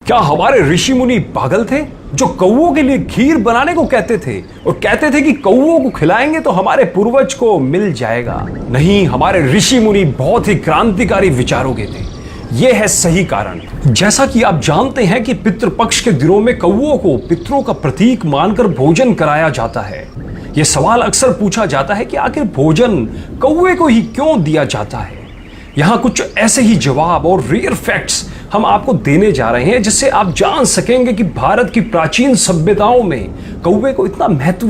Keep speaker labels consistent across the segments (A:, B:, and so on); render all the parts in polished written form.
A: क्या हमारे ऋषि मुनि पागल थे जो कौओं के लिए खीर बनाने को कहते थे और कहते थे कि कौओं को खिलाएंगे तो हमारे पूर्वज को मिल जाएगा? नहीं, हमारे ऋषि मुनि बहुत ही क्रांतिकारी विचारों के थे। यह है सही कारण। जैसा कि आप जानते हैं कि पितृपक्ष के दिनों में कौओं को पितरों का प्रतीक मानकर भोजन कराया जाता है। यह सवाल अक्सर पूछा जाता है कि आखिर भोजन कौए को ही क्यों दिया जाता है। यहाँ कुछ ऐसे ही जवाब और रियल फैक्ट्स हम आपको देने जा रहे हैं जिससे आप जान सकेंगे कि भारत की प्राचीन सभ्यताओं में कौवे को इतना महत्व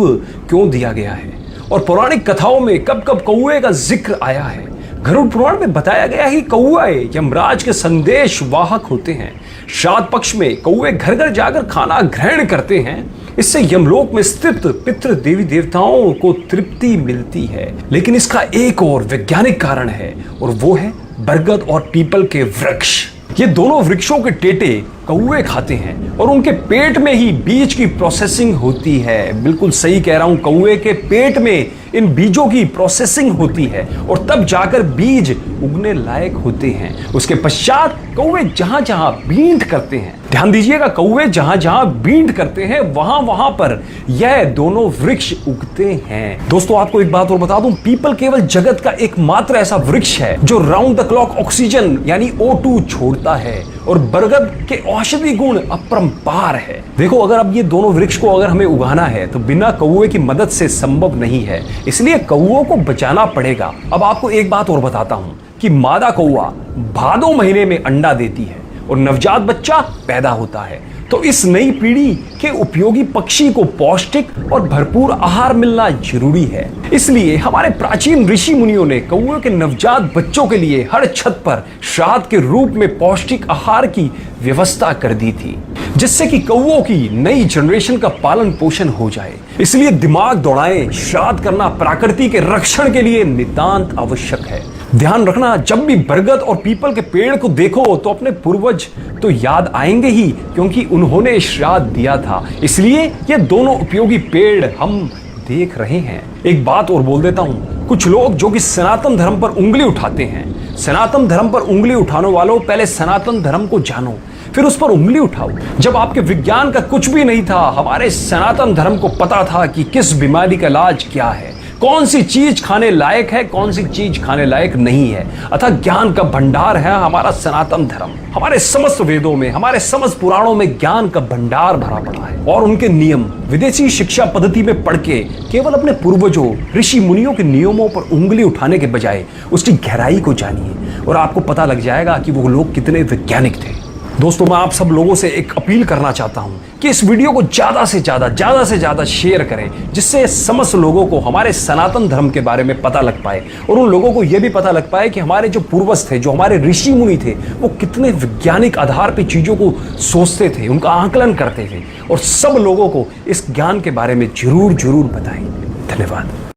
A: क्यों दिया गया है और पौराणिक कथाओं में कब कब कौवे का जिक्र आया है। गरुड़ पुराण में बताया गया है कि कौवे यमराज के संदेश वाहक होते हैं। श्राद्ध पक्ष में कौवे घर घर जाकर खाना ग्रहण करते हैं। इससे यमलोक में स्थित पितृ देवी देवताओं को तृप्ति मिलती है। लेकिन इसका एक और वैज्ञानिक कारण है और वो है बरगद और पीपल के वृक्ष। ये दोनों वृक्षों के टेटे कौवे खाते हैं और उनके पेट में ही बीज की प्रोसेसिंग होती है। बिल्कुल सही कह रहा हूं, कौवे के पेट में इन बीजों की प्रोसेसिंग होती है और तब जाकर बीज उगने लायक होते हैं। उसके पश्चात कौवे जहां जहां बींट करते हैं, ध्यान दीजिएगा, कौवे जहां जहां बींट करते हैं वहां वहां पर यह दोनों वृक्ष उगते हैं। दोस्तों, आपको एक बात और बता दूं, पीपल केवल जगत का एकमात्र ऐसा वृक्ष है जो राउंड द क्लॉक ऑक्सीजन यानी O2 छोड़ता है और बरगद के औषधि गुण अपरंपार है। देखो, अगर अब ये दोनों वृक्ष को अगर हमें उगाना है तो बिना कौवे की मदद से संभव नहीं है, इसलिए कौओं को बचाना पड़ेगा। अब आपको एक बात और बताता हूं कि मादा कौआ भादो महीने में अंडा देती है और नवजात बच्चा पैदा होता है। तो इस नई पीढ़ी के उपयोगी पक्षी को पौष्टिक और भरपूर आहार मिलना जरूरी है। इसलिए हमारे प्राचीन ऋषि मुनियों ने कौओं के नवजात बच्चों के लिए हर छत पर श्राद्ध के रूप में पौष्टिक आहार की व्यवस्था कर दी थी, जिससे कि कौओं की नई जनरेशन का पालन पोषण हो जाए। इसलिए दिमाग दौड़ाएं, श्राद्ध करना प्रकृति के रक्षण के लिए नितांत आवश्यक है। ध्यान रखना, जब भी बरगद और पीपल के पेड़ को देखो तो अपने पूर्वज तो याद आएंगे ही, क्योंकि उन्होंने श्राद्ध दिया था। इसलिए ये दोनों उपयोगी पेड़ हम देख रहे हैं। एक बात और बोल देता हूं, कुछ लोग जो कि सनातन धर्म पर उंगली उठाते हैं, सनातन धर्म पर उंगली उठाने वालों, पहले सनातन धर्म को जानो फिर उस पर उंगली उठाओ। जब आपके विज्ञान का कुछ भी नहीं था, हमारे सनातन धर्म को पता था कि किस बीमारी का इलाज क्या है, कौन सी चीज खाने लायक है, कौन सी चीज खाने लायक नहीं है। अतः ज्ञान का भंडार है हमारा सनातन धर्म। हमारे समस्त वेदों में, हमारे समस्त पुराणों में ज्ञान का भंडार भरा पड़ा है और उनके नियम विदेशी शिक्षा पद्धति में पढ़ के केवल अपने पूर्वजों ऋषि मुनियों के नियमों पर उंगली उठाने के बजाय उसकी गहराई को जानिए और आपको पता लग जाएगा कि वो लोग कितने वैज्ञानिक थे। दोस्तों, मैं आप सब लोगों से एक अपील करना चाहता हूं कि इस वीडियो को ज्यादा से ज्यादा शेयर करें, जिससे समस्त लोगों को हमारे सनातन धर्म के बारे में पता लग पाए और उन लोगों को यह भी पता लग पाए कि हमारे जो पूर्वज थे, जो हमारे ऋषि मुनि थे, वो कितने वैज्ञानिक आधार पर चीजों को सोचते थे, उनका आकलन करते थे। और सब लोगों को इस ज्ञान के बारे में जरूर बताएं। धन्यवाद।